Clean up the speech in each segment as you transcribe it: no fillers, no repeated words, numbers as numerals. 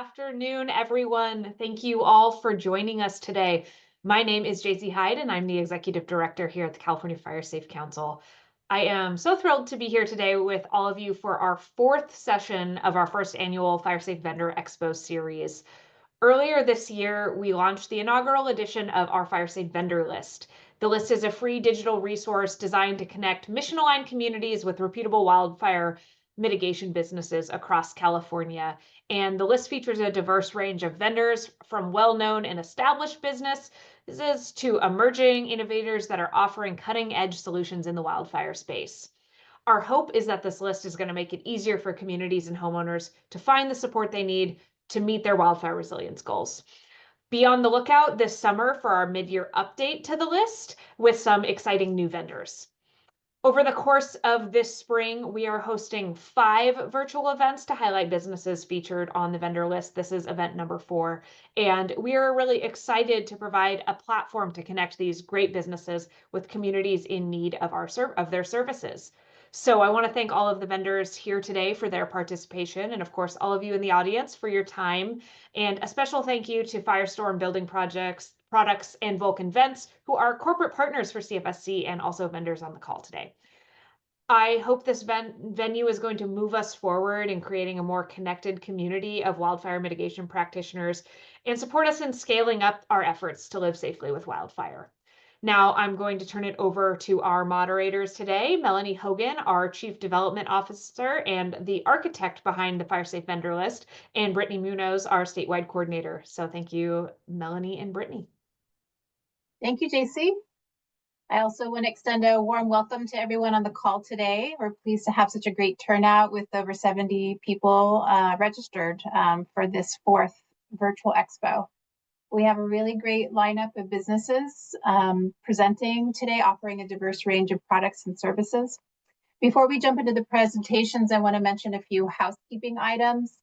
afternoon, everyone. Thank you all for joining us today. My name is JC Hyde, and I'm the Executive Director here at the California Fire Safe Council. I am so thrilled to be here today with all of you for our fourth session of our first annual Fire Safe Vendor Expo series. Earlier this year, we launched the inaugural edition of our Fire Safe Vendor List. The list is a free digital resource designed to connect mission-aligned communities with reputable wildfire mitigation businesses across California. And the list features a diverse range of vendors, from well-known and established businesses to emerging innovators that are offering cutting-edge solutions in the wildfire space. Our hope is that this list is going to make it easier for communities and homeowners to find the support they need to meet their wildfire resilience goals. Be on the lookout this summer for our mid-year update to the list with some exciting new vendors. Over the course of this spring, we are hosting 5 virtual events to highlight businesses featured on the vendor list. This is event number 4, and we are really excited to provide a platform to connect these great businesses with communities in need of their services. So I want to thank all of the vendors here today for their participation, and of course, all of you in the audience for your time. And a special thank you to FireStorm Building Products and Vulcan Vents, who are corporate partners for CFSC and also vendors on the call today. I hope this venue is going to move us forward in creating a more connected community of wildfire mitigation practitioners and support us in scaling up our efforts to live safely with wildfire. Now I'm going to turn it over to our moderators today, Melanie Hogan, our Chief Development Officer and the architect behind the Fire Safe Vendor List, and Brittany Munoz, our statewide coordinator. So thank you, Melanie and Brittany. Thank you, JC. I also want to extend a warm welcome to everyone on the call today. We're pleased to have such a great turnout with over 70 people registered for this 4th virtual expo. We have a really great lineup of businesses presenting today, offering a diverse range of products and services. Before we jump into the presentations, I want to mention a few housekeeping items.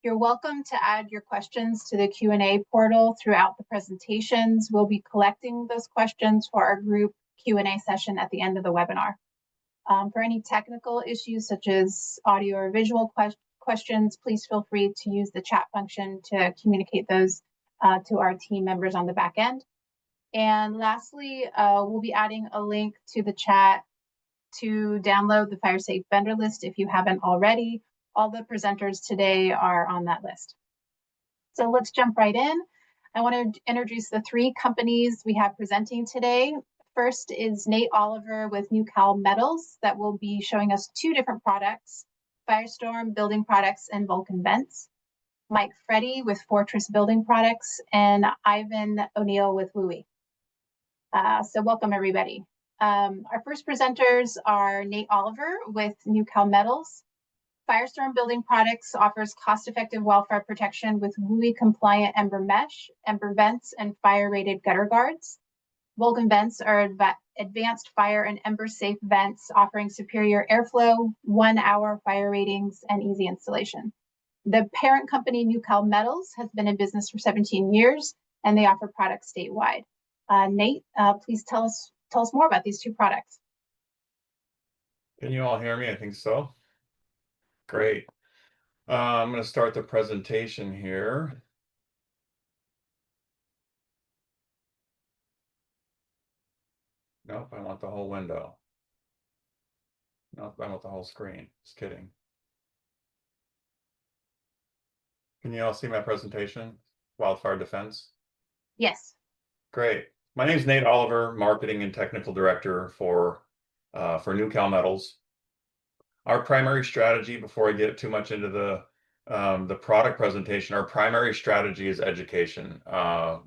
You're welcome to add your questions to the Q&A portal throughout the presentations. We'll be collecting those questions for our group Q&A session at the end of the webinar. For any technical issues such as audio or visual questions, please feel free to use the chat function to communicate those to our team members on the back end. And lastly, we'll be adding a link to the chat to download the Fire Safe vendor list if you haven't already. All the presenters today are on that list. So let's jump right in. I want to introduce the 3 companies we have presenting today. First is Nate Oliver with NewCal Metals that will be showing us 2 different products, FireStorm Building Products and Vulcan Vents. Mike Fredy with Fortress Building Products, and Ivan O'Neill with Wuuii. So welcome, everybody. Our first presenters are Nate Oliver with NewCal Metals. FireStorm Building Products offers cost-effective wildfire protection with Wuuii-compliant ember mesh, ember vents, and fire-rated gutter guards. Vulcan Vents are advanced fire and ember-safe vents offering superior airflow, 1-hour fire ratings, and easy installation. The parent company, NewCal Metals, has been in business for 17 years, and they offer products statewide. Nate, please tell us more about these 2 products. Can you all hear me? I think so. Great. I'm going to start the presentation here. Nope, I want the whole window. Nope, I want the whole screen. Just kidding. Can you all see my presentation? Wildfire defense? Yes. Great. My name is Nate Oliver, Marketing and Technical Director for NewCal Metals. Our primary strategy, before I get too much into the product presentation, our primary strategy is education.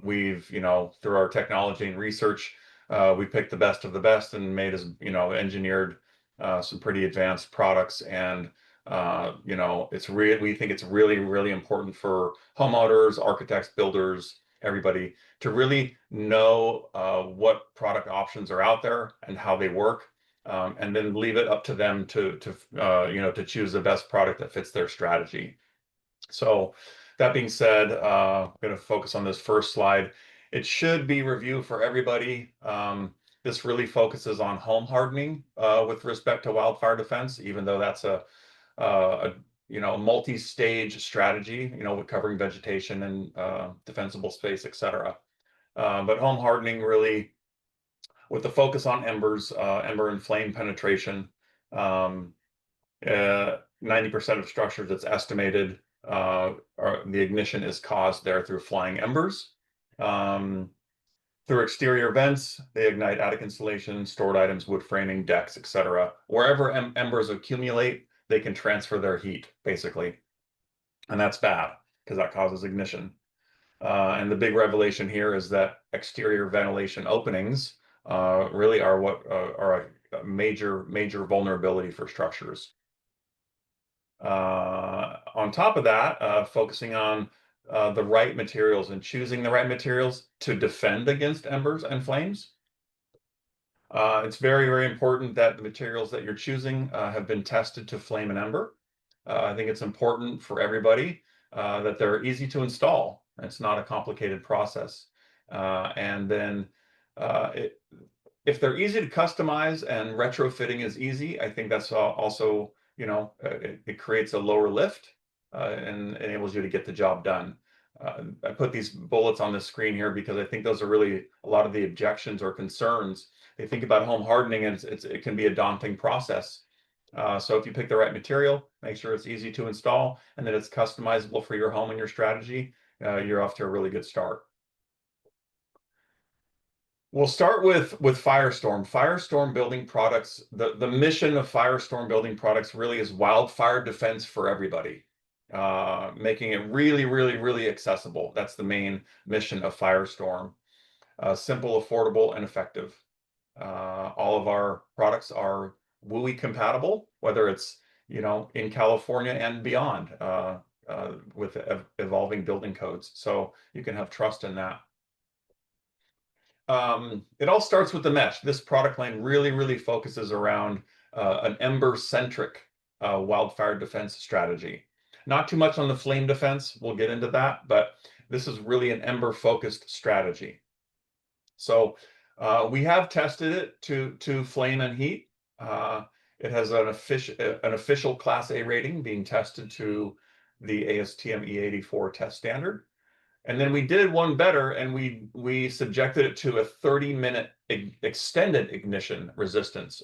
We've, through our technology and research, we picked the best of the best and made us, engineered some pretty advanced products. And we think it's really, really important for homeowners, architects, builders, everybody to really know what product options are out there and how they work, and then leave it up to them to choose the best product that fits their strategy. So that being said, I'm going to focus on this first slide. It should be review for everybody. This really focuses on home hardening with respect to wildfire defense, even though that's a multi-stage strategy, with covering vegetation and defensible space, etc. But home hardening really, with the focus on ember and flame penetration, 90% of structures, it's estimated, the ignition is caused there through flying embers. Through exterior vents, they ignite attic insulation, stored items, wood framing, decks, etc. Wherever embers accumulate, they can transfer their heat, basically. And that's bad, because that causes ignition. And the big revelation here is that exterior ventilation openings really are what are a major vulnerability for structures. On top of that, focusing on the right materials and choosing the right materials to defend against embers and flames. It's very important that the materials that you're choosing have been tested to flame and ember. I think it's important for everybody that they're easy to install. It's not a complicated process. And then if they're easy to customize and retrofitting is easy, I think that's also, it creates a lower lift and enables you to get the job done. I put these bullets on the screen here because I think those are really a lot of the objections or concerns. They think about home hardening, and it can be a daunting process. So if you pick the right material, make sure it's easy to install, and that it's customizable for your home and your strategy, you're off to a really good start. We'll start with FireStorm. FireStorm Building Products, the mission of FireStorm Building Products really is wildfire defense for everybody. Making it really accessible. That's the main mission of FireStorm. Simple, affordable, and effective. All of our products are Wuuii compatible, whether it's in California and beyond, with evolving building codes. So you can have trust in that. It all starts with the mesh. This product line really focuses around an ember-centric wildfire defense strategy. Not too much on the flame defense, we'll get into that, but this is really an ember-focused strategy. So we have tested it to flame and heat. It has an official Class A rating, being tested to the ASTM E84 test standard. And then we did one better, and we subjected it to a 30-minute extended ignition resistance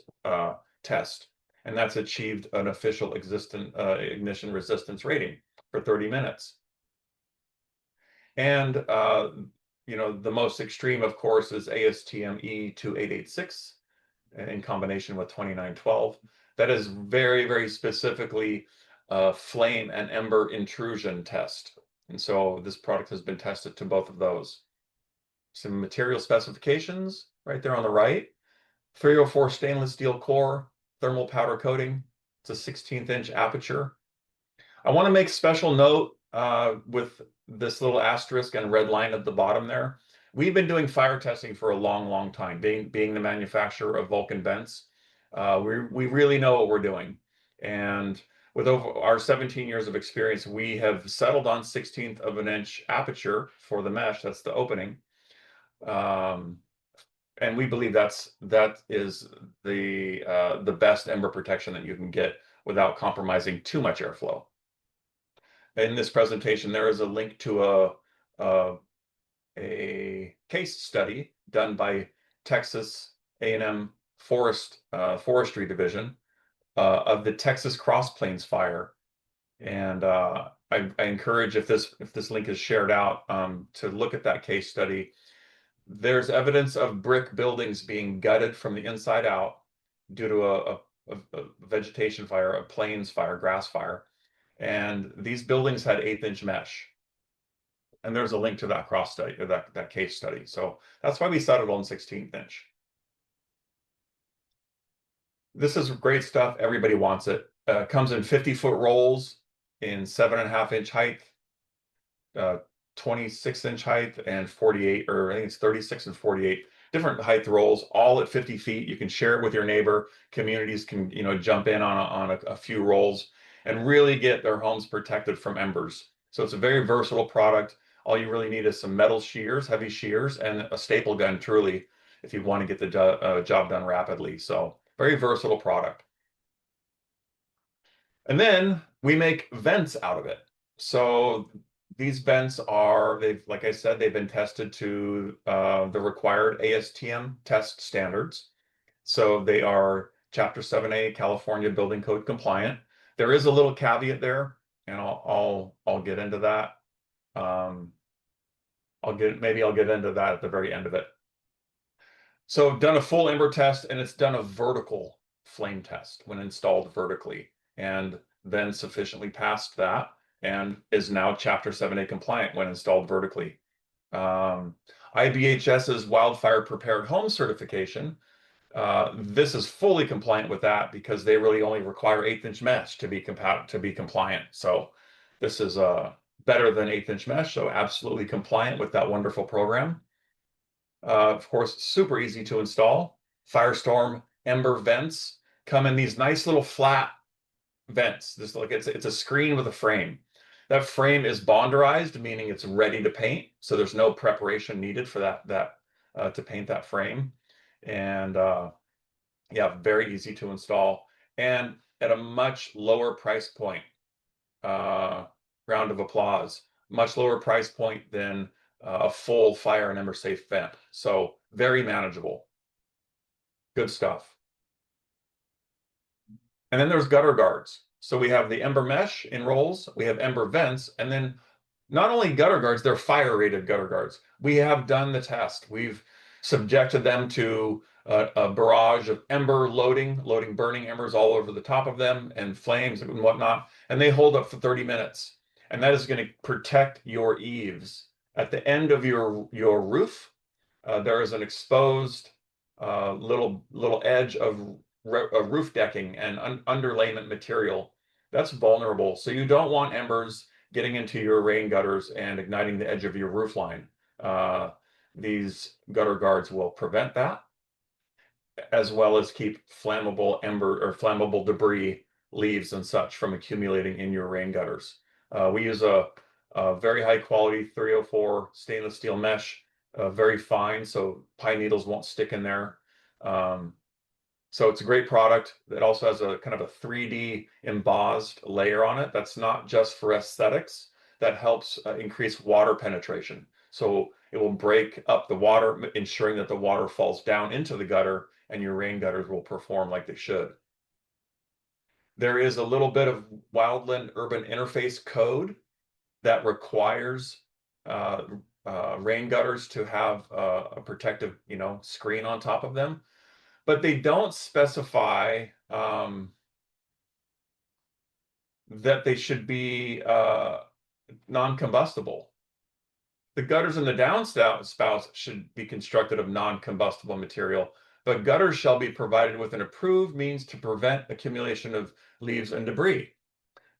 test. And that's achieved an official ignition resistance rating for 30 minutes. And the most extreme, of course, is ASTM E2886 in combination with 2912. That is very specifically a flame and ember intrusion test. And so this product has been tested to both of those. Some material specifications right there on the right. 304 stainless steel core, thermal powder coating. It's a 16th-inch aperture. I want to make special note with this little asterisk and red line at the bottom there. We've been doing fire testing for a long time, being the manufacturer of Vulcan Vents. We really know what we're doing. And with over our 17 years of experience, we have settled on 1/16 of an inch aperture for the mesh. That's the opening. And we believe that is the best ember protection that you can get without compromising too much airflow. In this presentation, there is a link to a case study done by Texas A&M Forestry Division of the Texas Cross Plains fire. And I encourage, if this link is shared out, to look at that case study. There's evidence of brick buildings being gutted from the inside out due to a vegetation fire, a plains fire, grass fire. And these buildings had 1/8-inch mesh. And there's a link to that cross study, or that case study. So that's why we settled on 1/16 inch. This is great stuff. Everybody wants it. Comes in 50-foot rolls in 7.5-inch height, 26-inch height, and 48, or I think it's 36 and 48 different height rolls, all at 50 feet. You can share it with your neighbor. Communities can jump in on a few rolls and really get their homes protected from embers. So it's a very versatile product. All you really need is some metal shears, heavy shears, and a staple gun, truly, if you want to get the job done rapidly. So very versatile product. And then we make vents out of it. So these vents are, like I said, they've been tested to the required ASTM test standards. So they are Chapter 7A California Building Code compliant. There is a little caveat there, and I'll get into that. Maybe I'll get into that at the very end of it. So I've done a full ember test, and it's done a vertical flame test when installed vertically, and then sufficiently passed that and is now Chapter 7A compliant when installed vertically. IBHS's Wildfire Prepared Home certification, this is fully compliant with that because they really only require 1/8" mesh to be compliant. So this is better than 1/8" mesh, so absolutely compliant with that wonderful program. Of course, super easy to install. FireStorm Ember vents come in these nice little flat vents. This it's a screen with a frame. That frame is bonderized, meaning it's ready to paint. So there's no preparation needed for that to paint that frame. And yeah, very easy to install and at a much lower price point. Round of applause. Much lower price point than a full fire and ember safe vent. So very manageable. Good stuff. And then there's gutter guards. So we have the ember mesh in rolls, we have ember vents, and then not only gutter guards, they're fire rated gutter guards. We have done the test. We've subjected them to a barrage of ember loading burning embers all over the top of them and flames and whatnot, and they hold up for 30 minutes. And that is going to protect your eaves. At the end of your roof, there is an exposed little edge of roof decking and underlayment material that's vulnerable. So you don't want embers getting into your rain gutters and igniting the edge of your roof line. These gutter guards will prevent that, as well as keep flammable ember or flammable debris, leaves and such from accumulating in your rain gutters. We use a very high quality 304 stainless steel mesh, very fine, so pine needles won't stick in there. So it's a great product. It also has a kind of a 3D embossed layer on it. That's not just for aesthetics. That helps increase water penetration. So it will break up the water, ensuring that the water falls down into the gutter and your rain gutters will perform like they should. There is a little bit of wildland urban interface code that requires rain gutters to have a protective, screen on top of them, but they don't specify that they should be non-combustible. The gutters and the downspouts should be constructed of non-combustible material, but gutters shall be provided with an approved means to prevent accumulation of leaves and debris.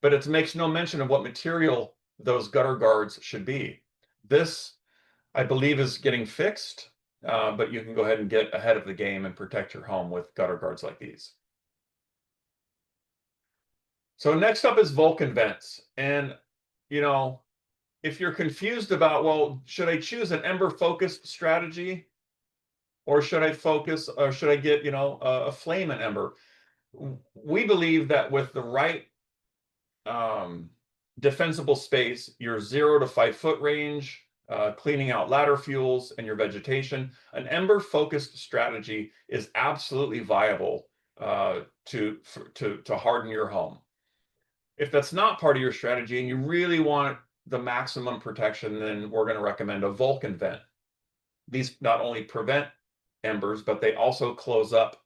But it makes no mention of what material those gutter guards should be. This, I believe, is getting fixed, but you can go ahead and get ahead of the game and protect your home with gutter guards like these. So next up is Vulcan Vents. And, if you're confused about, well, should I choose an ember focused strategy or should I get, a flame and ember? We believe that with the right defensible space, your 0 to 5 foot range, cleaning out ladder fuels and your vegetation, an ember focused strategy is absolutely viable to harden your home. If that's not part of your strategy and you really want the maximum protection, then we're going to recommend a Vulcan vent. These not only prevent embers, but they also close up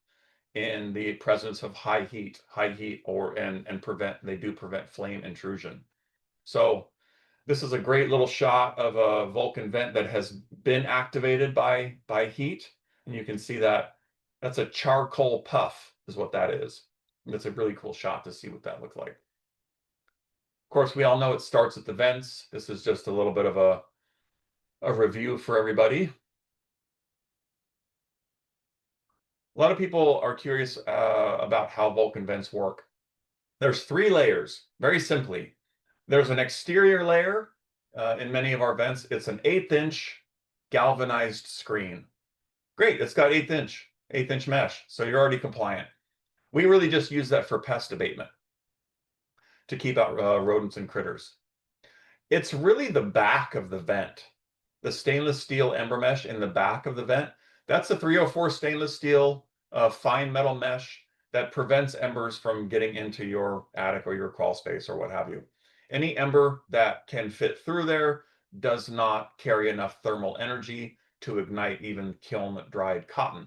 in the presence of high heat and prevent flame intrusion. So this is a great little shot of a Vulcan vent that has been activated by heat. And you can see that that's a charcoal puff is what that is. And it's a really cool shot to see what that looks like. Of course, we all know it starts at the vents. This is just a little bit of a review for everybody. A lot of people are curious about how Vulcan vents work. There's 3 layers, very simply. There's an exterior layer in many of our vents. It's an 1/8" galvanized screen. Great, it's got 1/8" mesh, so you're already compliant. We really just use that for pest abatement. to keep out rodents and critters. It's really the back of the vent, the stainless steel ember mesh in the back of the vent. That's a 304 stainless steel fine metal mesh that prevents embers from getting into your attic or your crawl space or what have you. Any ember that can fit through there does not carry enough thermal energy to ignite even kiln dried cotton.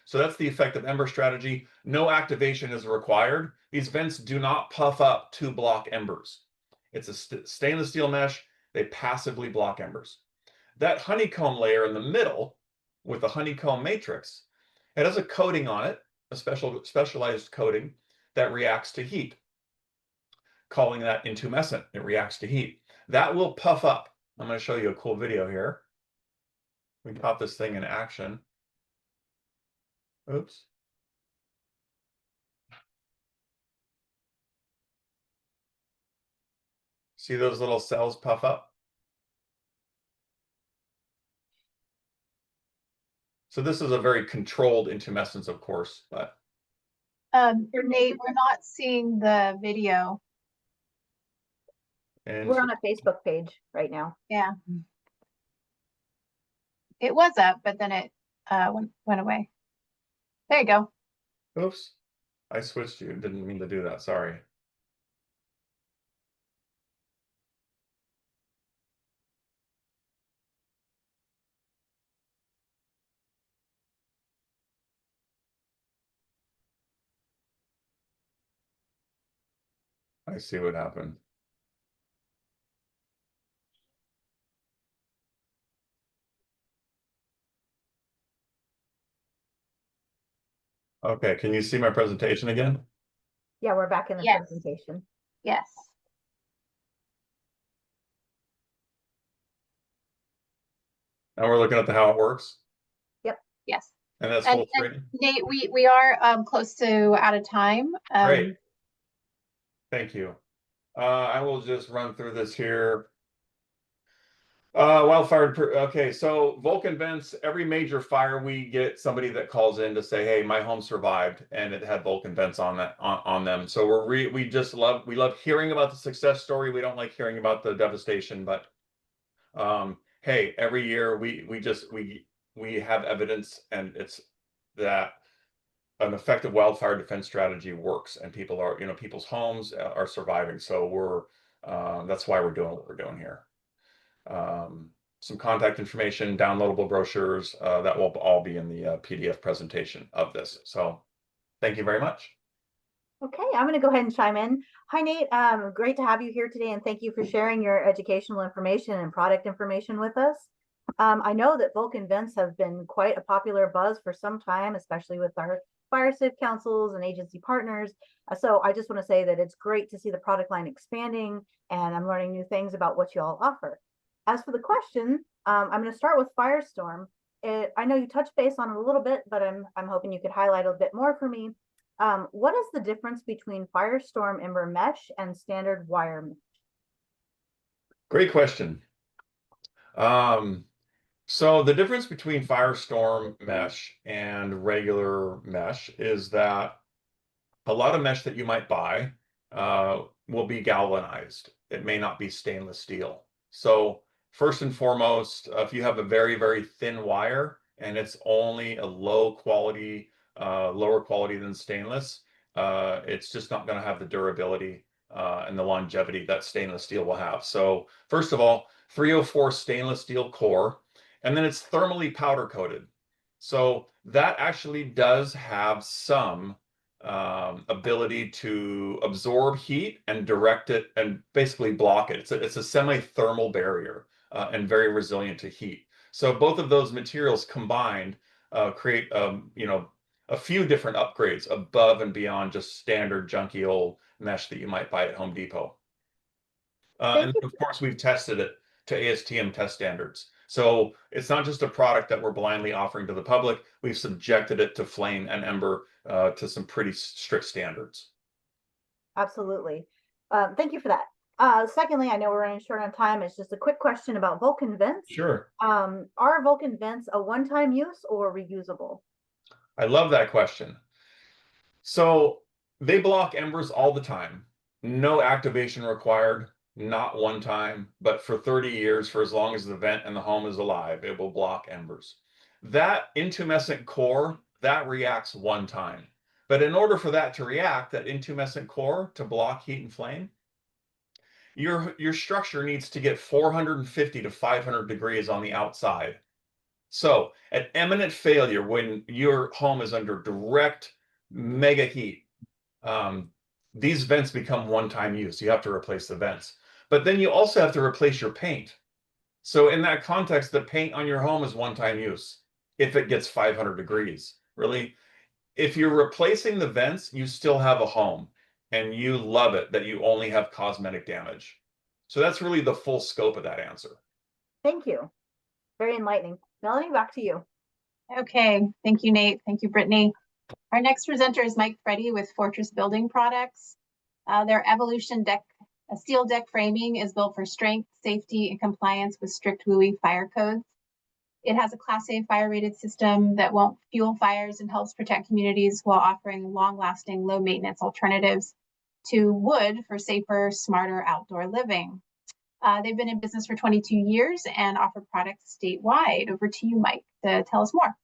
So that's the effective ember strategy. No activation is required. These vents do not puff up to block embers. It's a stainless steel mesh. They passively block embers. That honeycomb layer in the middle with the honeycomb matrix, it has a coating on it, a specialized coating that reacts to heat, calling that intumescent. It reacts to heat. That will puff up. I'm going to show you a cool video here. We can pop this thing in action. Oops. See those little cells puff up? So this is a very controlled intumescence, of course, but Nate, we're not seeing the video. We're on a Facebook page right now. Yeah. It was up, but then it went away. There you go. oops, I switched you. Didn't mean to do that. Sorry. I see what happened. Okay, can you see my presentation again? Yeah, we're back in the Yes. presentation. Yes. And we're looking at how it works. Yes. And that's And, full screen. Nate, we are close to out of time. Great. Thank you. I will just run through this here. Wildfire. Okay, so Vulcan Vents, every major fire, we get somebody that calls in to say, hey, my home survived and it had Vulcan Vents on that on them. So we just love hearing about the success story. We don't like hearing about the devastation, but hey, every year we have evidence, and it's that an effective wildfire defense strategy works, and people are, people's homes are surviving. So that's why we're doing what we're doing here. Some contact information, downloadable brochures, that will all be in the PDF presentation of this. So thank you very much. Okay, I'm going to go ahead and chime in. Hi, Nate. Great to have you here today, and thank you for sharing your educational information and product information with us. I know that Vulcan Vents have been quite a popular buzz for some time, especially with our fire safe councils and agency partners. So I just want to say that it's great to see the product line expanding, and I'm learning new things about what you all offer. As for the question, I'm going to start with FireStorm. I know you touched base on it a little bit, but I'm hoping you could highlight a bit more for me. What is the difference between FireStorm Ember Mesh and standard wire mesh? Great question. So the difference between FireStorm mesh and regular mesh is that a lot of mesh that you might buy will be galvanized. It may not be stainless steel. So first and foremost, if you have a very, very thin wire and it's only a lower quality than stainless, it's just not going to have the durability and the longevity that stainless steel will have. So first of all, 304 stainless steel core, and then it's thermally powder coated. So that actually does have some ability to absorb heat and direct it and basically block it. It's a semi-thermal barrier and very resilient to heat. So both of those materials combined create a few different upgrades above and beyond just standard junky old mesh that you might buy at Home Depot. And of course, we've tested it to ASTM test standards. So it's not just a product that we're blindly offering to the public. We've subjected it to flame and ember to some pretty strict standards. Absolutely. Thank you for that. Secondly, I know we're running short on time. It's just a quick question about Vulcan Vents. Sure. Are Vulcan Vents a one-time use or reusable? I love that question. So they block embers all the time. no activation required, not one time, but for 30 years, for as long as the vent and the home is alive, it will block embers. That intumescent core, that reacts one time. But in order for that to react, that intumescent core to block heat and flame, your structure needs to get 450 to 500 degrees on the outside. So at imminent failure, when your home is under direct mega heat, these vents become one-time use. You have to replace the vents. But then you also have to replace your paint. So in that context, the paint on your home is one-time use if it gets 500 degrees. Really, if you're replacing the vents, you still have a home and you love it that you only have cosmetic damage. So that's really the full scope of that answer. Thank you. Very enlightening. Melanie, back to you. Okay, thank you, Nate. Thank you, Brittany. Our next presenter is Mike Fredy with Fortress Building Products. Their Evolution deck, a steel deck framing, is built for strength, safety, and compliance with strict Wuuii fire codes. It has a Class A fire-rated system that won't fuel fires and helps protect communities while offering long-lasting, low-maintenance alternatives to wood for safer, smarter outdoor living. They've been in business for 22 years and offer products statewide. Over to you, Mike, to tell us more.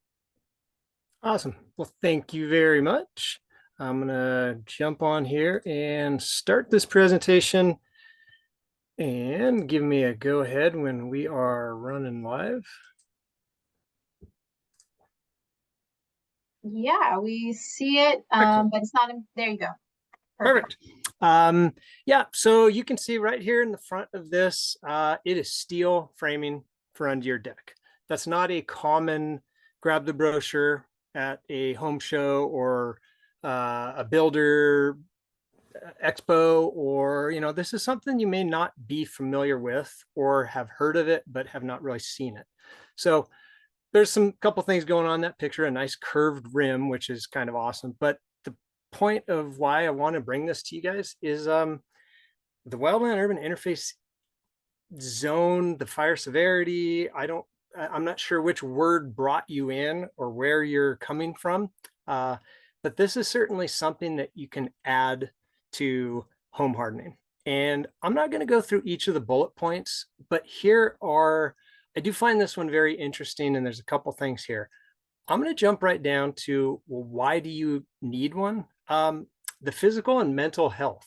Awesome. Well, thank you very much. I'm going to jump on here and start this presentation, and give me a go ahead when we are running live. Yeah, we see it, but it's not, there you go. Perfect. Yeah, so you can see right here in the front of this, it is steel framing for under your deck. That's not a common grab the brochure at a home show or a builder expo, or, you know, this is something you may not be familiar with or have heard of it, but have not really seen it. So there's some couple things going on in that picture, a nice curved rim, which is kind of awesome. But the point of why I want to bring this to you guys is the wildland urban interface zone, the fire severity. I'm not sure which word brought you in or where you're coming from, but this is certainly something that you can add to home hardening. And I'm not going to go through each of the bullet points, but I do find this one very interesting, and there's a couple things here. I'm going to jump right down to, well, why do you need one? The physical and mental health.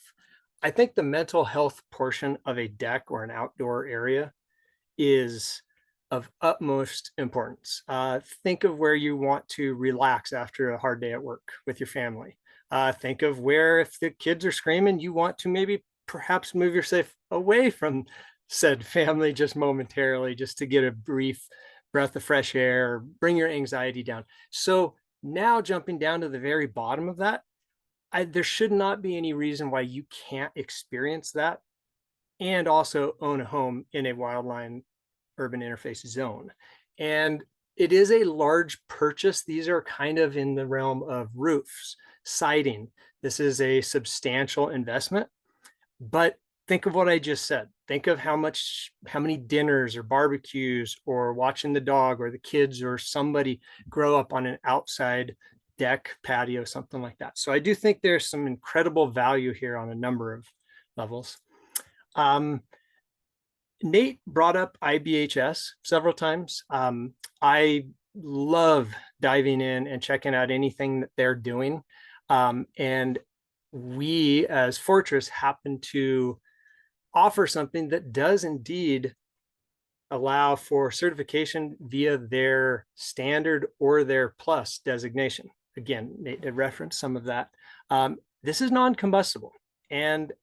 I think the mental health portion of a deck or an outdoor area is of utmost importance. Think of where you want to relax after a hard day at work with your family. Think of where, if the kids are screaming, you want to maybe perhaps move yourself away from said family just momentarily, just to get a brief breath of fresh air, bring your anxiety down. So now jumping down to the very bottom of that, there should not be any reason why you can't experience that and also own a home in a wildland urban interface zone. And it is a large purchase. These are kind of in the realm of roofs, siding. This is a substantial investment, but think of what I just said. Think of how many dinners or barbecues or watching the dog or the kids or somebody grow up on an outside deck, patio, something like that. So I do think there's some incredible value here on a number of levels. Nate brought up IBHS several times. I love diving in and checking out anything that they're doing. And we as Fortress happen to offer something that does indeed allow for certification via their standard or their plus designation. Again, Nate did reference some of that. This is non-combustible, and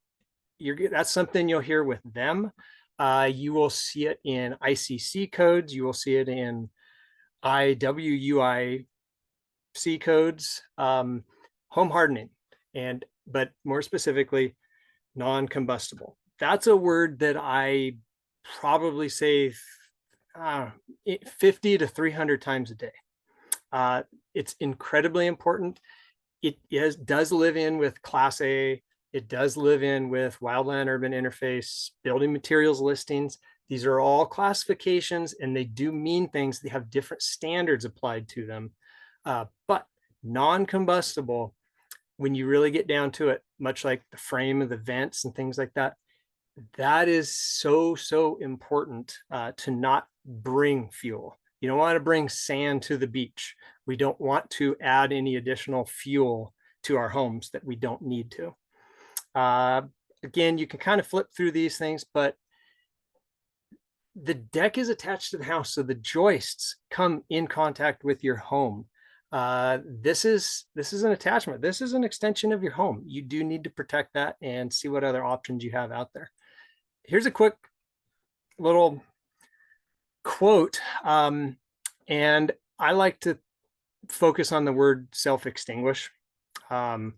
that's something you'll hear with them. You will see it in ICC codes. You will see it in IWUIC codes, home hardening, but more specifically, non-combustible. That's a word that I probably say 50 to 300 times a day. It's incredibly important. It does live in with Class A. It does live in with wildland urban interface, building materials listings. These are all classifications, and they do mean things. They have different standards applied to them. But non-combustible when you really get down to it, much like the frame of the vents and things like that, that is so, so important to not bring fuel. You don't want to bring sand to the beach. We don't want to add any additional fuel to our homes that we don't need to. Again, you can kind of flip through these things, but the deck is attached to the house, so the joists come in contact with your home. This is an attachment. This is an extension of your home. You do need to protect that and see what other options you have out there. Here's a quick little quote, and I like to focus on the word self-extinguish. Again,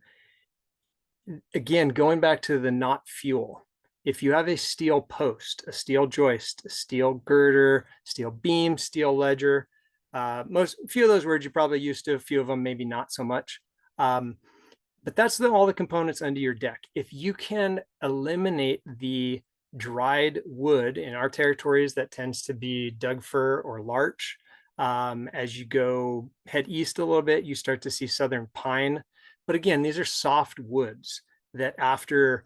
going back to the not fuel. If you have a steel post, a steel joist, a steel girder, steel beam, steel ledger, few of those words you're probably used to, a few of them maybe not so much. But that's all the components under your deck. If you can eliminate the dried wood, in our territories that tends to be Doug fir or larch, as you go head east a little bit, you start to see southern pine. But again, these are soft woods that after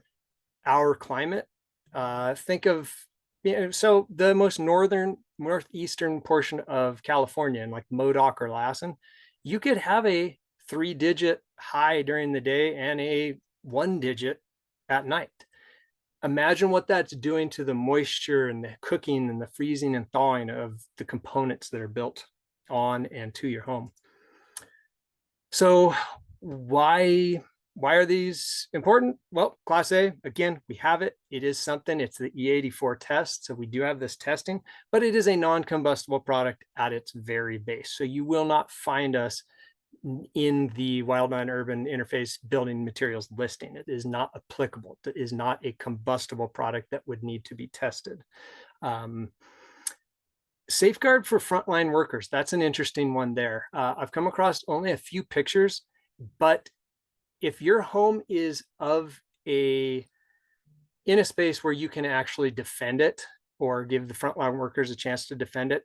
our climate, think of, so the most northeastern portion of California, and like Modoc or Lassen, you could have a 3-digit high during the day and a 1-digit at night. Imagine what that's doing to the moisture and the cooking and the freezing and thawing of the components that are built on and to your home. So why are these important? Well, Class A, again, we have it. It is something, it's the E84 test. So we do have this testing, but it is a non-combustible product at its very base. So you will not find us in the wildland urban interface building materials listing. It is not applicable. It is not a combustible product that would need to be tested. Safeguard for frontline workers. That's an interesting one there. I've come across only a few pictures, but if your home is in a space where you can actually defend it or give the frontline workers a chance to defend it,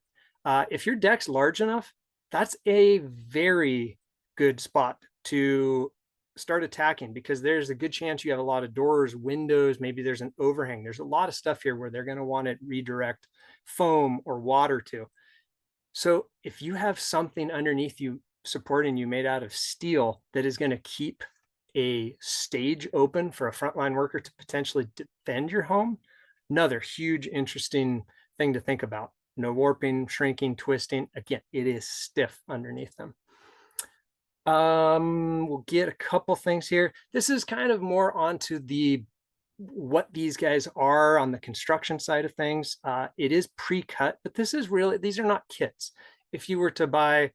if your deck's large enough, that's a very good spot to start attacking, because there's a good chance you have a lot of doors, windows, maybe there's an overhang. There's a lot of stuff here where they're going to want to redirect foam or water to. So if you have something underneath you supporting you made out of steel that is going to keep a stage open for a frontline worker to potentially defend your home, another huge, interesting thing to think about. No warping, shrinking, twisting. Again, it is stiff underneath them. We'll get a couple things here. This is kind of more onto what these guys are on the construction side of things. It is pre-cut, but these are not kits. If you were to buy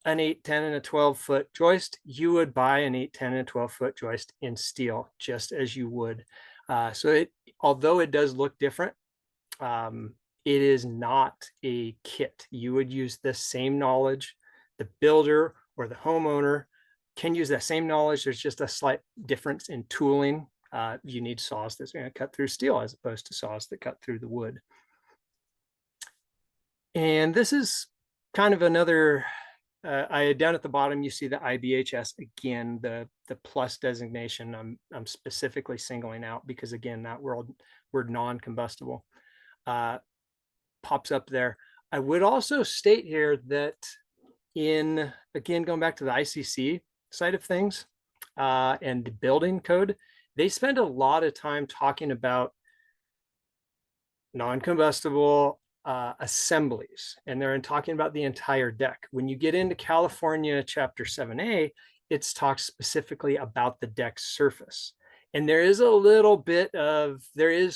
an 8, 10, and a 12-foot joist, you would buy an 8, 10, and a 12-foot joist in steel, just as you would. Although it does look different, it is not a kit. You would use the same knowledge. The builder or the homeowner can use that same knowledge. There's just a slight difference in tooling. You need saws that's going to cut through steel as opposed to saws that cut through the wood. And this is kind of another, down at the bottom, you see the IBHS again, the plus designation. I'm specifically singling out because, again, that word non-combustible pops up there. I would also state here that again, going back to the ICC side of things and the building code, they spend a lot of time talking about non-combustible assemblies, and they're talking about the entire deck. When you get into California Chapter 7A, it's talks specifically about the deck surface. And there is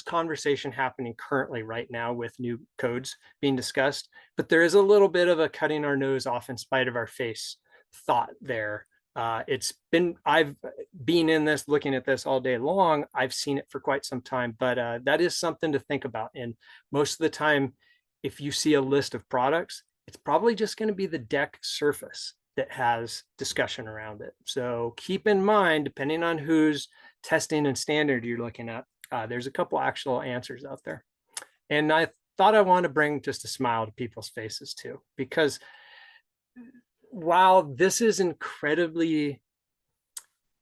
conversation happening currently right now with new codes being discussed, but there is a little bit of a cutting our nose off in spite of our face thought there. I've been in this, looking at this all day long. I've seen it for quite some time, but that is something to think about. And most of the time, if you see a list of products, it's probably just going to be the deck surface that has discussion around it. So keep in mind, depending on whose testing and standard you're looking at, there's a couple actual answers out there. And I thought I want to bring just a smile to people's faces too, because while this is incredibly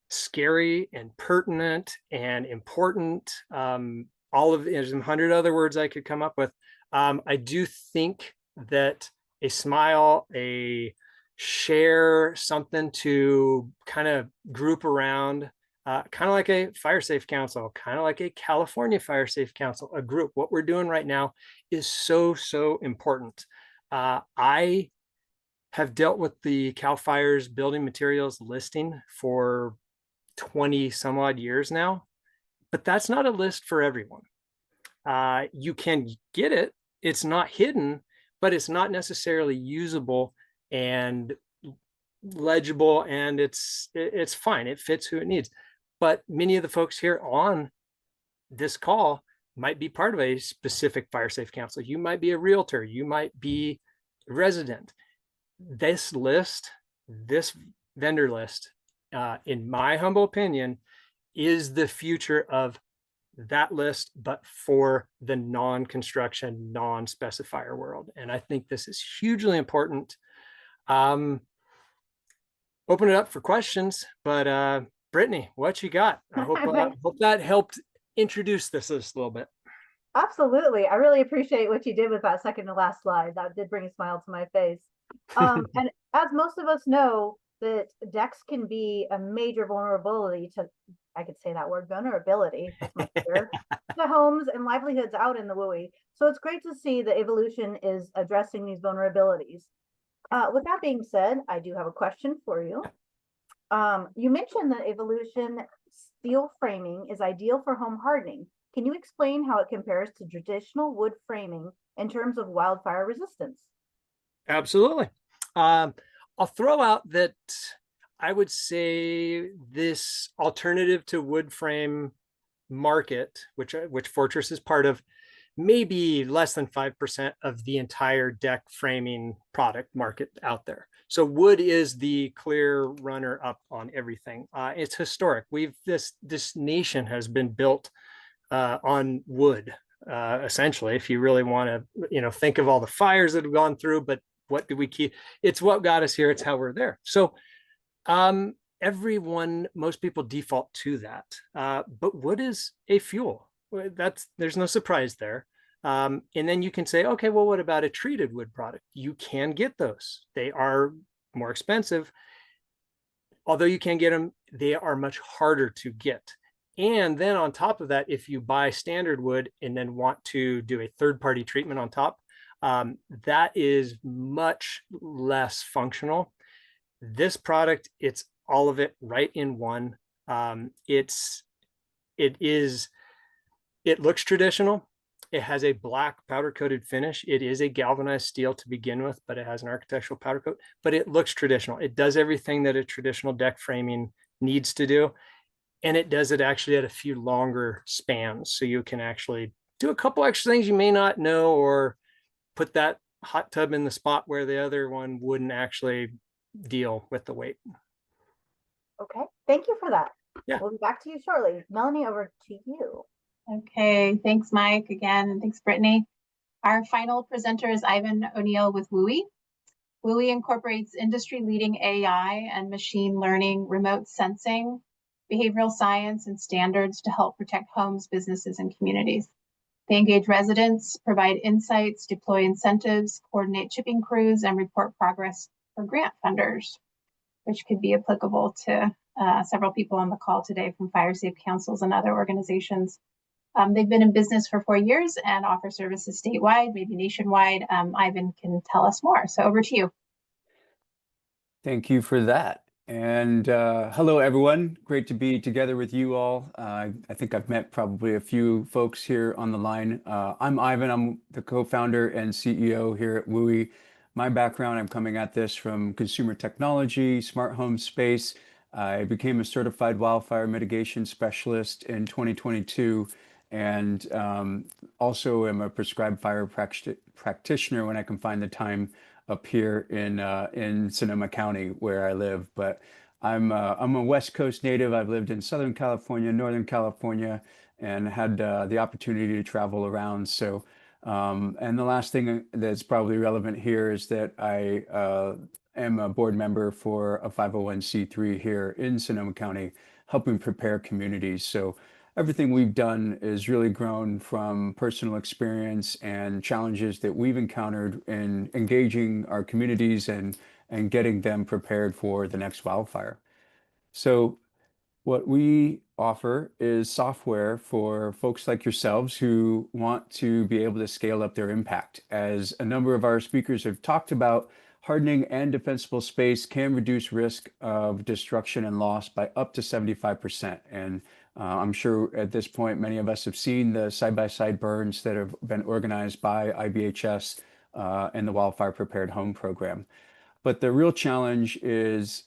scary and pertinent and important. All of there's 100 other words I could come up with. I do think that a smile, a share, something to kind of group around, kind of like a fire safe council, kind of like a California fire safe council, a group. What we're doing right now is so, so important. I have dealt with the Cal Fire's building materials listing for 20 some odd years now, but that's not a list for everyone. You can get it. It's not hidden, but it's not necessarily usable and legible, and it's fine. It fits who it needs. But many of the folks here on this call might be part of a specific fire safe council. You might be a realtor. You might be a resident. This list, this vendor list, in my humble opinion, is the future of that list, but for the non-construction, non-specifier world. And I think this is hugely important. Open it up for questions, but Brittany, what you got? I hope that helped introduce this list a little bit. Absolutely. I really appreciate what you did with that second to last slide. That did bring a smile to my face. And as most of us know, that decks can be a major vulnerability to, I could say that word, vulnerability, that's much better, to homes and livelihoods out in the Wuuii. So it's great to see that Evolution is addressing these vulnerabilities. With that being said, I do have a question for you. You mentioned that Evolution steel framing is ideal for home hardening. Can you explain how it compares to traditional wood framing in terms of wildfire resistance? Absolutely. I'll throw out that I would say this alternative to wood frame market, which Fortress is part of, maybe less than 5% of the entire deck framing product market out there. So wood is the clear runner up on everything. It's historic. This nation has been built on wood, essentially, if you really want to, think of all the fires that have gone through, but what do we keep? It's what got us here. It's how we're there. So most people default to that. But wood is a fuel. There's no surprise there. And then you can say, okay, well, what about a treated wood product? You can get those. They are more expensive. Although you can get them, they are much harder to get. And then on top of that, if you buy standard wood and then want to do a third-party treatment on top, that is much less functional. This product, it's all of it right in one. It looks traditional. It has a black powder coated finish. It is a galvanized steel to begin with, but it has an architectural powder coat, but it looks traditional. It does everything that a traditional deck framing needs to do. And it does it actually at a few longer spans. So you can actually do a couple extra things you may not know, or put that hot tub in the spot where the other one wouldn't actually deal with the weight. Okay, thank you for that. Yeah. We'll be back to you shortly. Melanie, over to you. Okay, thanks, Mike, again, and thanks, Brittany. Our final presenter is Ivan O'Neill with Wuuii. Wuuii incorporates industry-leading AI and machine learning, remote sensing, behavioral science, and standards to help protect homes, businesses, and communities. They engage residents, provide insights, deploy incentives, coordinate chipping crews, and report progress for grant funders, which could be applicable to several people on the call today from fire safe councils and other organizations. They've been in business for 4 years and offer services statewide, maybe nationwide. Ivan can tell us more. So over to you. Thank you for that. And hello, everyone. Great to be together with you all. I think I've met probably a few folks here on the line. I'm Ivan. I'm the co-founder and CEO here at Wuuii. My background, I'm coming at this from consumer technology, smart home space. I became a certified wildfire mitigation specialist in 2022, and also am a prescribed fire practitioner when I can find the time up here in Sonoma County where I live. But I'm a West Coast native. I've lived in Southern California, Northern California, and had the opportunity to travel around. So, and the last thing that's probably relevant here is that I am a board member for a 501c3 here in Sonoma County, helping prepare communities. So everything we've done is really grown from personal experience and challenges that we've encountered in engaging our communities and getting them prepared for the next wildfire. So what we offer is software for folks like yourselves who want to be able to scale up their impact. As a number of our speakers have talked about, hardening and defensible space can reduce risk of destruction and loss by up to 75%. And I'm sure at this point, many of us have seen the side-by-side burns that have been organized by IBHS and the Wildfire Prepared Home Program. But the real challenge is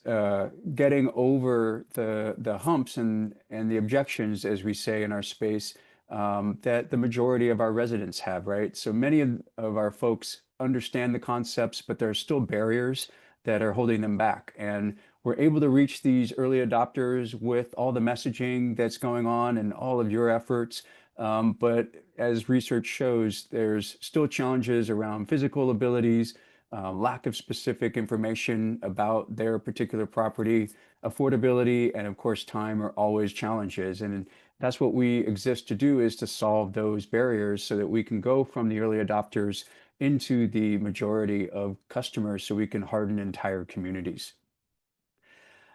getting over the humps and the objections, as we say in our space, that the majority of our residents have, right? So many of our folks understand the concepts, but there are still barriers that are holding them back. And we're able to reach these early adopters with all the messaging that's going on and all of your efforts. But as research shows, there's still challenges around physical abilities, lack of specific information about their particular property, affordability, and of course, time are always challenges. And that's what we exist to do, is to solve those barriers so that we can go from the early adopters into the majority of customers so we can harden entire communities.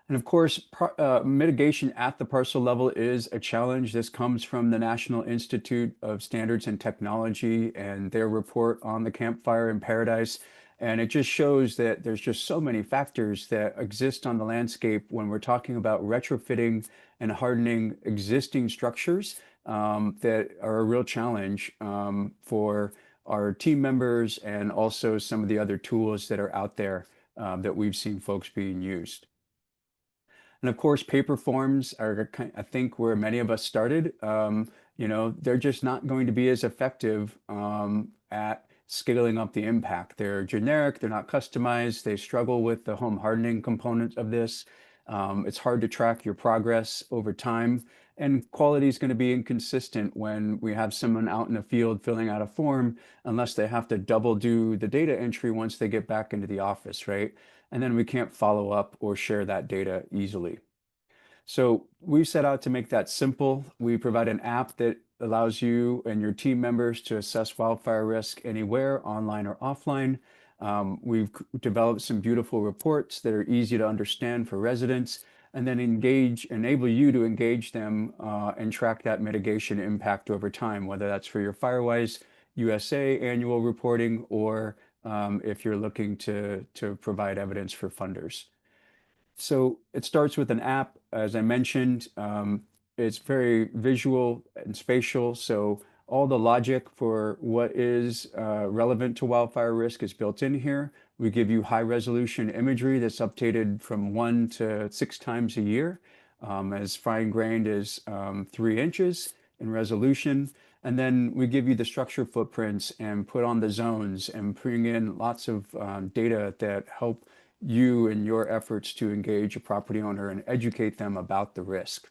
And of course, mitigation at the parcel level is a challenge. This comes from the National Institute of Standards and Technology and their report on the campfire in Paradise. And it just shows that there's just so many factors that exist on the landscape when we're talking about retrofitting and hardening existing structures that are a real challenge for our team members and also some of the other tools that are out there that we've seen folks being used. And of course, paper forms are, I think, where many of us started. They're just not going to be as effective at scaling up the impact. They're generic, they're not customized, they struggle with the home hardening component of this. It's hard to track your progress over time, and quality is going to be inconsistent when we have someone out in the field filling out a form, unless they have to double do the data entry once they get back into the office, right? And then we can't follow up or share that data easily. So we set out to make that simple. We provide an app that allows you and your team members to assess wildfire risk anywhere, online or offline. We've developed some beautiful reports that are easy to understand for residents, and then enable you to engage them and track that mitigation impact over time, whether that's for your FireWise USA annual reporting or if you're looking to provide evidence for funders. So it starts with an app, as I mentioned. It's very visual and spatial, so all the logic for what is relevant to wildfire risk is built in here. We give you high resolution imagery that's updated from 1 to 6 times a year, as fine-grained as 3 inches in resolution. And then we give you the structure footprints and put on the zones and bring in lots of data that help you in your efforts to engage a property owner and educate them about the risk.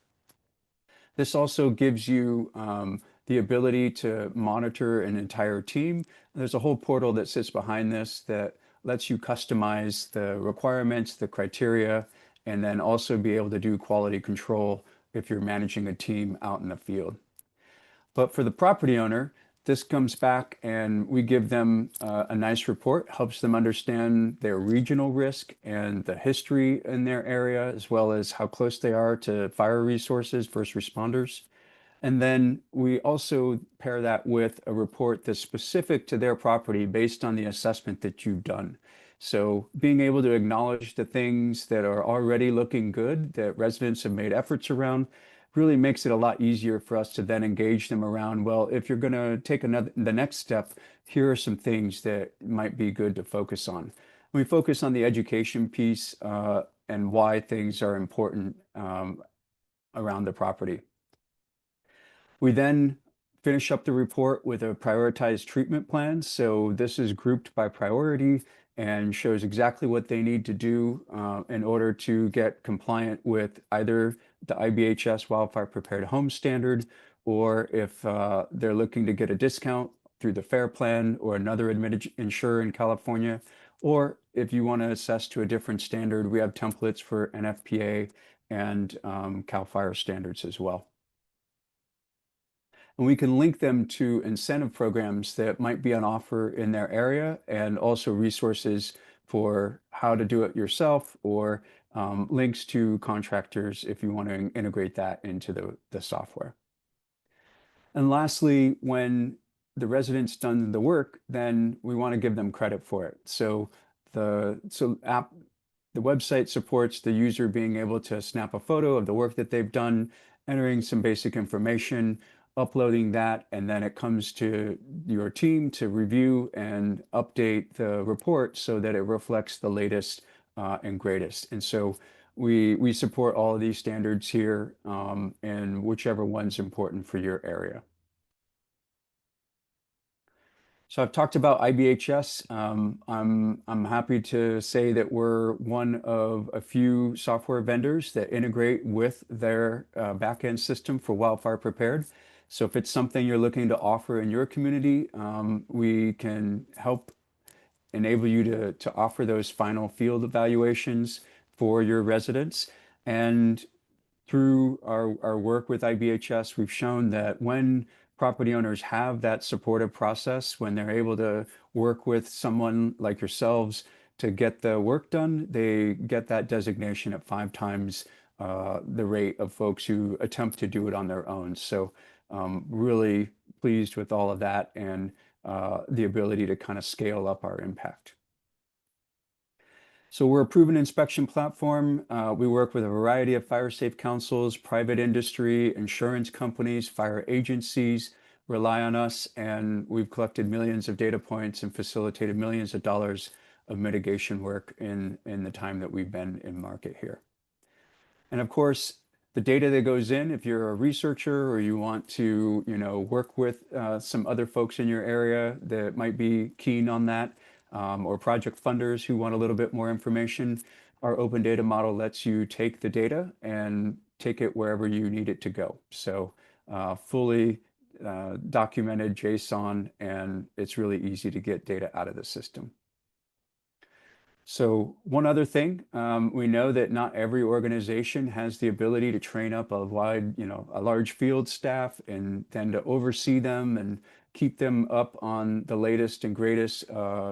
This also gives you the ability to monitor an entire team. There's a whole portal that sits behind this that lets you customize the requirements, the criteria, and then also be able to do quality control if you're managing a team out in the field. But for the property owner, this comes back and we give them a nice report, helps them understand their regional risk and the history in their area, as well as how close they are to fire resources, first responders. And then we also pair that with a report that's specific to their property based on the assessment that you've done. So being able to acknowledge the things that are already looking good, that residents have made efforts around, really makes it a lot easier for us to then engage them around, well, if you're going to take the next step, here are some things that might be good to focus on. We focus on the education piece and why things are important around the property. We then finish up the report with a prioritized treatment plan. So this is grouped by priority and shows exactly what they need to do in order to get compliant with either the IBHS Wildfire Prepared Home Standard, or if they're looking to get a discount through the FAIR Plan or another admitted insurer in California, or if you want to assess to a different standard, we have templates for NFPA and CAL FIRE standards as well. And we can link them to incentive programs that might be on offer in their area, and also resources for how to do it yourself, or links to contractors if you want to integrate that into the software. And lastly, when the resident's done the work, then we want to give them credit for it. So the website supports the user being able to snap a photo of the work that they've done, entering some basic information, uploading that, and then it comes to your team to review and update the report so that it reflects the latest and greatest. And so we support all of these standards here, and whichever one's important for your area. So I've talked about IBHS. I'm happy to say that we're one of a few software vendors that integrate with their backend system for wildfire prepared. So if it's something you're looking to offer in your community, we can help enable you to offer those final field evaluations for your residents. And through our work with IBHS, we've shown that when property owners have that supportive process, when they're able to work with someone like yourselves to get the work done, they get that designation at 5 times the rate of folks who attempt to do it on their own. So really pleased with all of that, and the ability to kind of scale up our impact. So we're a proven inspection platform. We work with a variety of fire safe councils, private industry, insurance companies, fire agencies rely on us, and we've collected millions of data points and facilitated millions of dollars of mitigation work in the time that we've been in market here. And of course, the data that goes in, if you're a researcher or you want to, work with some other folks in your area that might be keen on that, or project funders who want a little bit more information, our open data model lets you take the data and take it wherever you need it to go. So fully documented JSON, and it's really easy to get data out of the system. So one other thing, we know that not every organization has the ability to train up a large field staff and then to oversee them and keep them up on the latest and greatest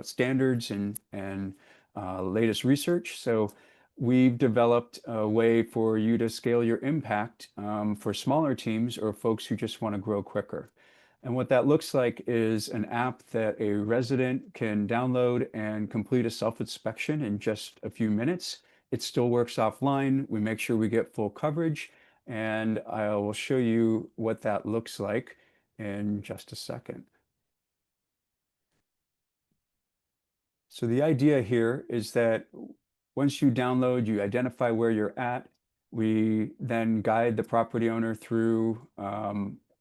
standards and latest research. So we've developed a way for you to scale your impact for smaller teams or folks who just want to grow quicker. And what that looks like is an app that a resident can download and complete a self-inspection in just a few minutes. It still works offline. We make sure we get full coverage, and I will show you what that looks like in just a second. So the idea here is that once you download, you identify where you're at. We then guide the property owner through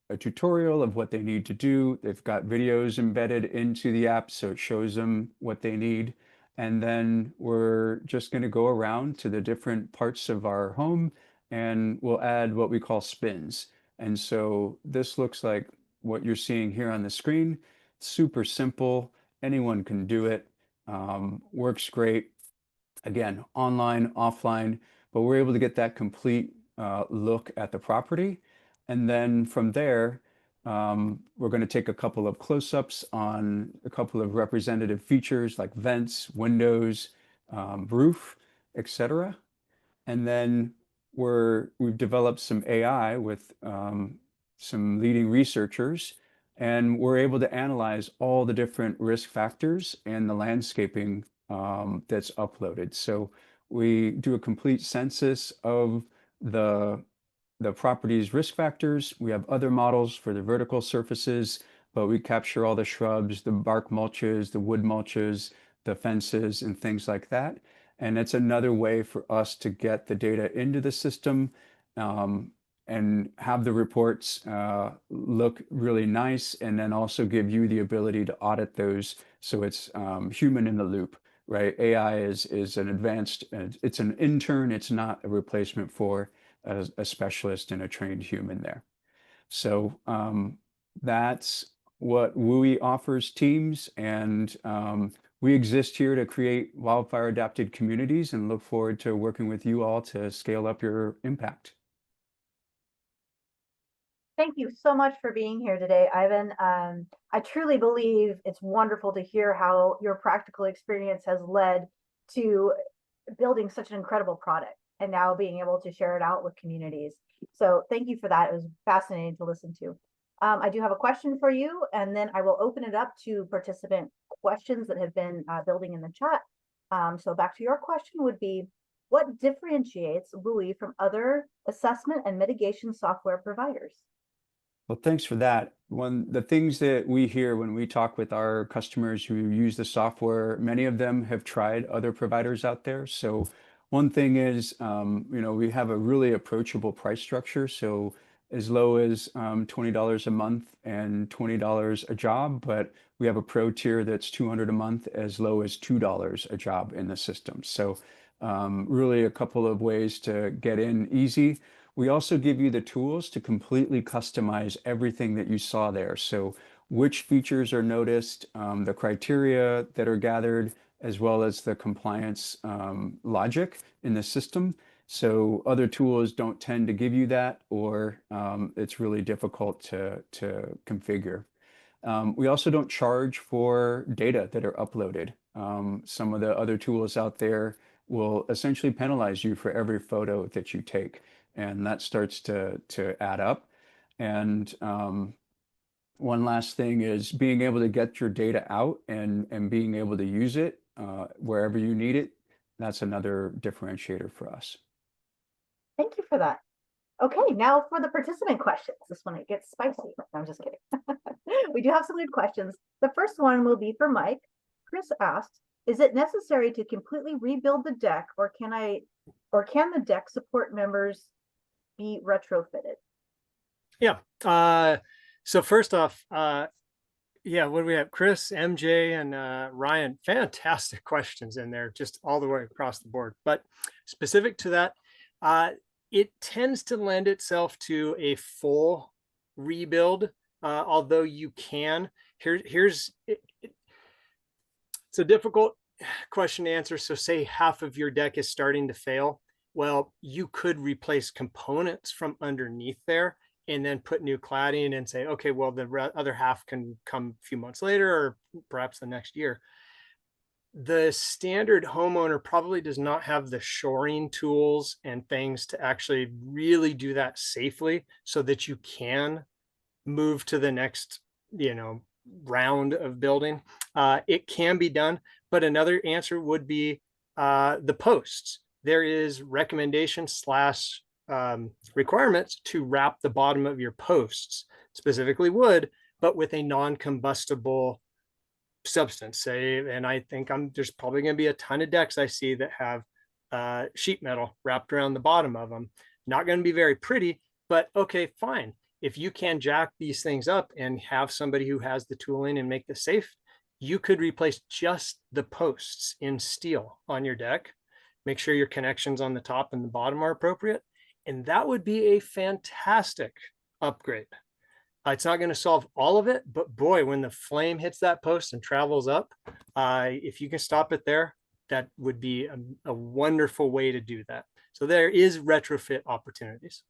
a tutorial of what they need to do. They've got videos embedded into the app, so it shows them what they need. And then we're just going to go around to the different parts of our home, and we'll add what we call spins. And so this looks like what you're seeing here on the screen. Super simple. Anyone can do it. Works great. Again, online, offline, but we're able to get that complete look at the property. And then from there, we're going to take a couple of close-ups on a couple of representative features like vents, windows, roof, etc. And then we've developed some AI with some leading researchers, and we're able to analyze all the different risk factors and the landscaping that's uploaded. So we do a complete census of the property's risk factors. We have other models for the vertical surfaces, but we capture all the shrubs, the bark mulches, the wood mulches, the fences, and things like that. And it's another way for us to get the data into the system and have the reports look really nice, and then also give you the ability to audit those so it's human in the loop, right? AI is an advanced, it's an intern, it's not a replacement for a specialist and a trained human there. So that's what Wuuii offers teams, and we exist here to create wildfire adapted communities and look forward to working with you all to scale up your impact. Thank you so much for being here today, Ivan. I truly believe it's wonderful to hear how your practical experience has led to building such an incredible product and now being able to share it out with communities. So thank you for that. It was fascinating to listen to. I do have a question for you, and then I will open it up to participant questions that have been building in the chat. So back to your question would be, what differentiates Wuuii from other assessment and mitigation software providers? Well, thanks for that. The things that we hear when we talk with our customers who use the software, many of them have tried other providers out there. So one thing is, we have a really approachable price structure. So as low as $20 a month and $20 a job, but we have a pro tier that's $200 a month, as low as $2 a job in the system. So really a couple of ways to get in easy. We also give you the tools to completely customize everything that you saw there. So which features are noticed, the criteria that are gathered, as well as the compliance logic in the system. So other tools don't tend to give you that, or it's really difficult to configure. We also don't charge for data that are uploaded. Some of the other tools out there will essentially penalize you for every photo that you take, and that starts to add up. And one last thing is being able to get your data out and being able to use it wherever you need it. That's another differentiator for us. Thank you for that. Okay, now for the participant questions. This one, it gets spicy. No, I'm just kidding. We do have some good questions. The first one will be for Mike. Chris asked, is it necessary to completely rebuild the deck, or can the deck support members be retrofitted? Yeah. So first off, yeah, what do we have? Chris, MJ, and Ryan, fantastic questions in there, just all the way across the board. But specific to that, it tends to lend itself to a full rebuild, although you can. It's a difficult question to answer. So say half of your deck is starting to fail. Well, you could replace components from underneath there and then put new cladding and say, okay, well, the other half can come a few months later or perhaps the next year. The standard homeowner probably does not have the shoring tools and things to actually really do that safely so that you can move to the next, round of building. It can be done, but another answer would be the posts. There is recommendations / requirements to wrap the bottom of your posts, specifically wood, but with a non-combustible substance. And I think there's probably going to be a ton of decks I see that have sheet metal wrapped around the bottom of them. Not going to be very pretty, but okay, fine. If you can jack these things up and have somebody who has the tooling and make this safe, you could replace just the posts in steel on your deck. Make sure your connections on the top and the bottom are appropriate. And that would be a fantastic upgrade. It's not going to solve all of it, but boy, when the flame hits that post and travels up, if you can stop it there, that would be a wonderful way to do that. So there is retrofit opportunities.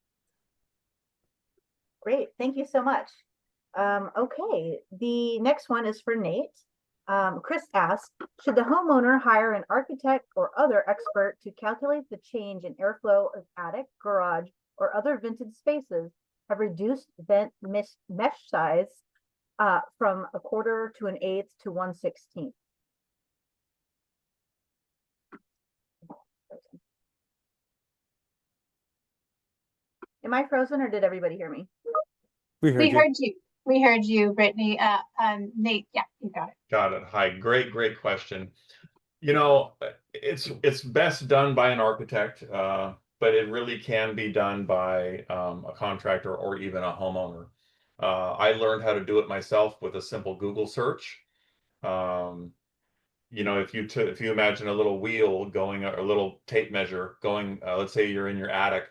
Great, thank you so much. Okay, the next one is for Nate. Chris asked, should the homeowner hire an architect or other expert to calculate the change in airflow of attic, garage, or other vented spaces have reduced vent mesh size from 1/4 to 1/8 to 1/16? Am I frozen, or did everybody hear me? We heard you. We heard you, Brittany. Nate, yeah, you got it. Got it. Hi, great question. It's best done by an architect, but it really can be done by a contractor or even a homeowner. I learned how to do it myself with a simple Google search. If you imagine a little wheel going, or a little tape measure going, let's say you're in your attic,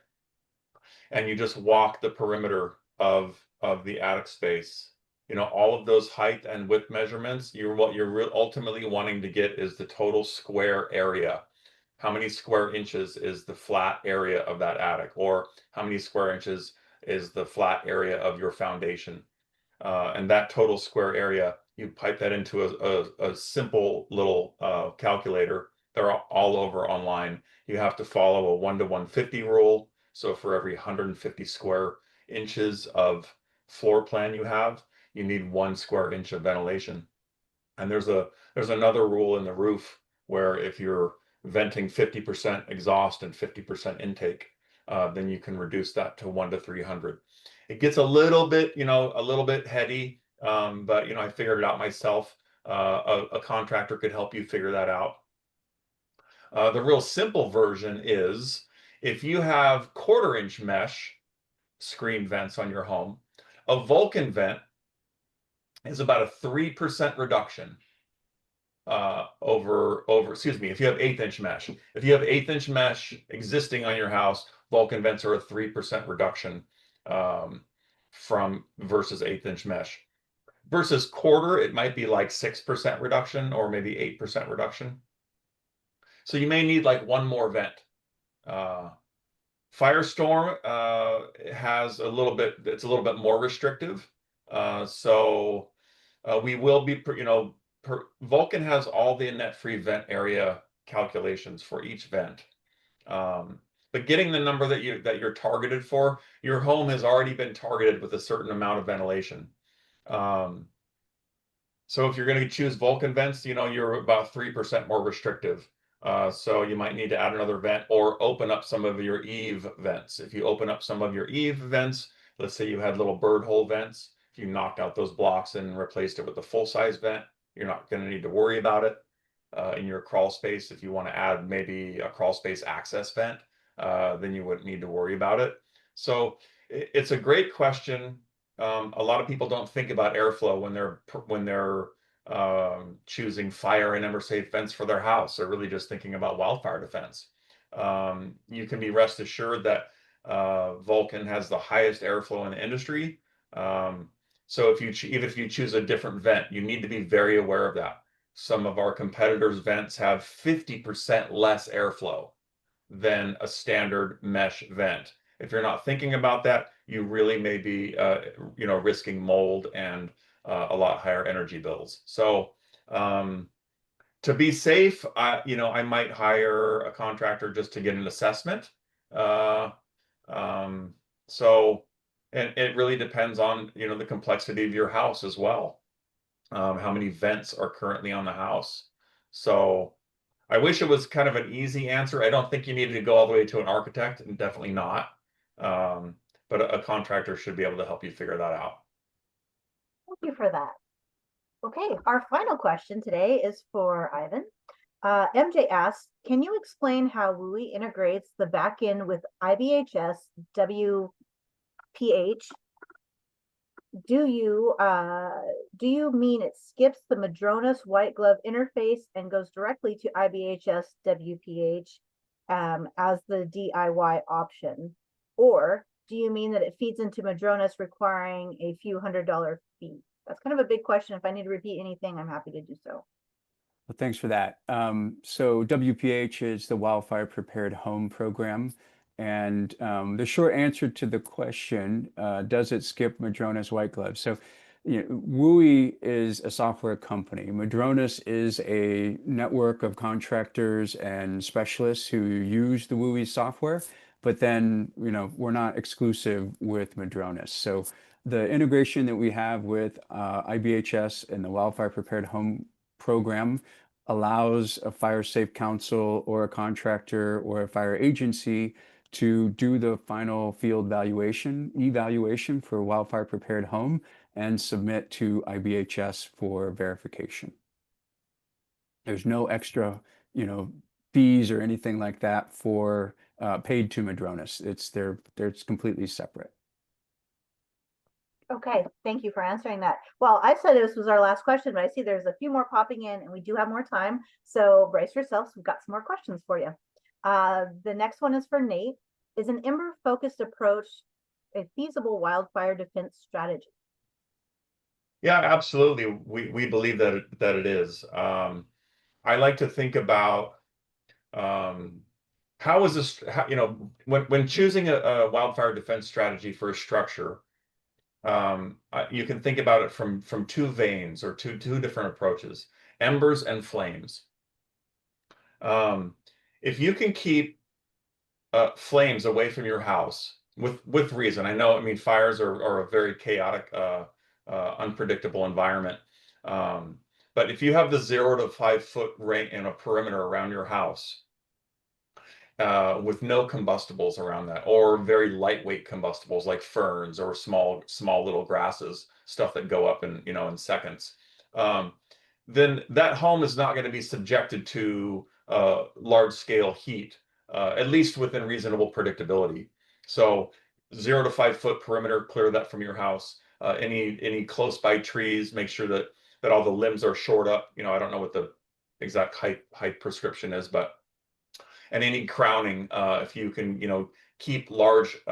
and you just walk the perimeter of the attic space, all of those height and width measurements, what you're ultimately wanting to get is the total square area. How many square inches is the flat area of that attic, or how many square inches is the flat area of your foundation? And that total square area, you pipe that into a simple little calculator. They're all over online. You have to follow a 1 to 150 rule. So for every 150 square inches of floor plan you have, you need 1 square inch of ventilation. And there's another rule in the roof where if you're venting 50% exhaust and 50% intake, then you can reduce that to 1 to 300. It gets a little bit, a little bit heady, but I figured it out myself. A contractor could help you figure that out. The real simple version is if you have 1/4 inch mesh screen vents on your home, a Vulcan vent is about a 3% reduction if you have 1/8 inch mesh. If you have 1/8 inch mesh existing on your house, Vulcan vents are a 3% reduction from versus 1/8 inch mesh. Versus 1/4, it might be like 6% reduction or maybe 8% reduction. So you may need like 1 more vent. FireStorm has it's a little bit more restrictive. We will be, Vulcan has all the net-free vent area calculations for each vent. But getting the number that you're targeted for, your home has already been targeted with a certain amount of ventilation. So if you're going to choose Vulcan vents, you're about 3% more restrictive. So you might need to add another vent or open up some of your eave vents. If you open up some of your eave vents, let's say you had little bird hole vents, if you knocked out those blocks and replaced it with a full-size vent, you're not going to need to worry about it. In your crawl space, if you want to add maybe a crawl space access vent, then you wouldn't need to worry about it. So it's a great question. A lot of people don't think about airflow when they're choosing fire and emer-safe vents for their house. They're really just thinking about wildfire defense. You can be rest assured that Vulcan has the highest airflow in the industry. So even if you choose a different vent, you need to be very aware of that. Some of our competitors' vents have 50% less airflow than a standard mesh vent. If you're not thinking about that, you really may be, risking mold and a lot higher energy bills. So to be safe, I might hire a contractor just to get an assessment. And it really depends on, the complexity of your house as well. How many vents are currently on the house. So I wish it was kind of an easy answer. I don't think you needed to go all the way to an architect, and definitely not. But a contractor should be able to help you figure that out. Thank you for that. Okay, our final question today is for Ivan. MJ asks, can you explain how Wuuii integrates the backend with IBHS WPH? Do you mean it skips the Madronas white glove interface and goes directly to IBHS WPH as the DIY option? Or do you mean that it feeds into Madronas requiring a few $100 fee? That's kind of a big question. If I need to repeat anything, I'm happy to do so. Well, thanks for that. So WPH is the Wildfire Prepared Home Program. And the short answer to the question, does it skip Madronas white glove? So, Wuuii is a software company. Madronas is a network of contractors and specialists who use the Wuuii software. But then, we're not exclusive with Madronas. So the integration that we have with IBHS and the Wildfire Prepared Home Program allows a fire safe council or a contractor or a fire agency to do the final field evaluation for a wildfire prepared home and submit to IBHS for verification. There's no extra, fees or anything like that for paid to Madronas. It's completely separate. Okay, thank you for answering that. Well, I said this was our last question, but I see there's a few more popping in and we do have more time. So brace yourselves, we've got some more questions for you. The next one is for Nate. Is an ember-focused approach a feasible wildfire defense strategy? Yeah, absolutely. We believe that it is. I like to think about how is this, when choosing a wildfire defense strategy for a structure, you can think about it from two veins or two different approaches: embers and flames. If you can keep flames away from your house with reason. I know, I mean, fires are a very chaotic, unpredictable environment. But if you have the 0 to 5 foot range in a perimeter around your house, with no combustibles around that, or very lightweight combustibles like ferns or small little grasses, stuff that go up in seconds, then that home is not going to be subjected to large scale heat, at least within reasonable predictability. So 0 to 5 foot perimeter, clear that from your house. Any close by trees, make sure that all the limbs are shored up. I don't know what the exact height prescription is, but and any crowning, if you can, keep large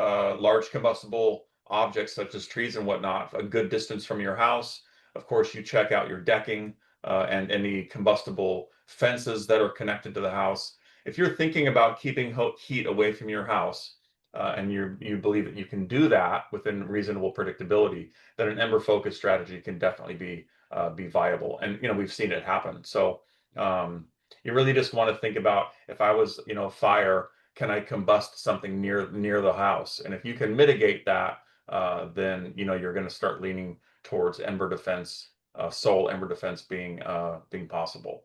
combustible objects such as trees and whatnot a good distance from your house. Of course, you check out your decking and any combustible fences that are connected to the house. If you're thinking about keeping heat away from your house, and you believe that you can do that within reasonable predictability, then an ember focused strategy can definitely be viable. And we've seen it happen. So you really just want to think about, if I was, fire, can I combust something near the house? And if you can mitigate that, then you're going to start leaning towards ember defense, sole ember defense being possible.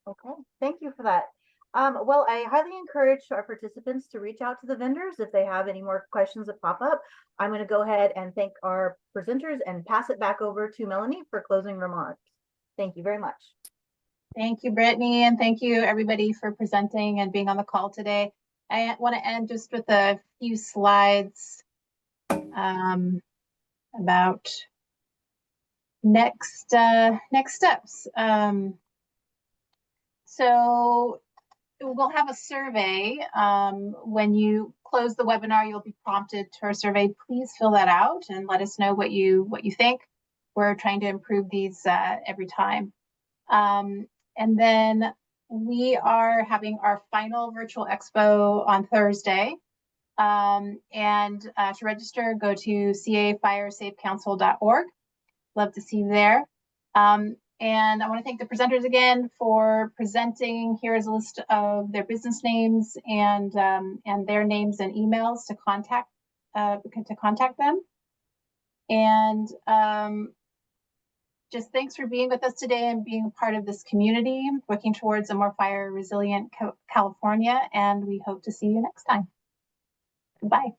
Okay, thank you for that. Well, I highly encourage our participants to reach out to the vendors if they have any more questions that pop up. I'm going to go ahead and thank our presenters and pass it back over to Melanie for closing remarks. Thank you very much. Thank you, Brittany, and thank you everybody for presenting and being on the call today. I want to end just with a few slides about next steps. So we'll have a survey. When you close the webinar, you'll be prompted to a survey. Please fill that out and let us know what you think. We're trying to improve these every time. And then we are having our final virtual expo on Thursday. And to register, go to cafiresafecouncil.org. Love to see you there. And I want to thank the presenters again for presenting. Here is a list of their business names and their names and emails to contact them. And just thanks for being with us today and being a part of this community, working towards a more fire resilient California. And we hope to see you next time. Goodbye.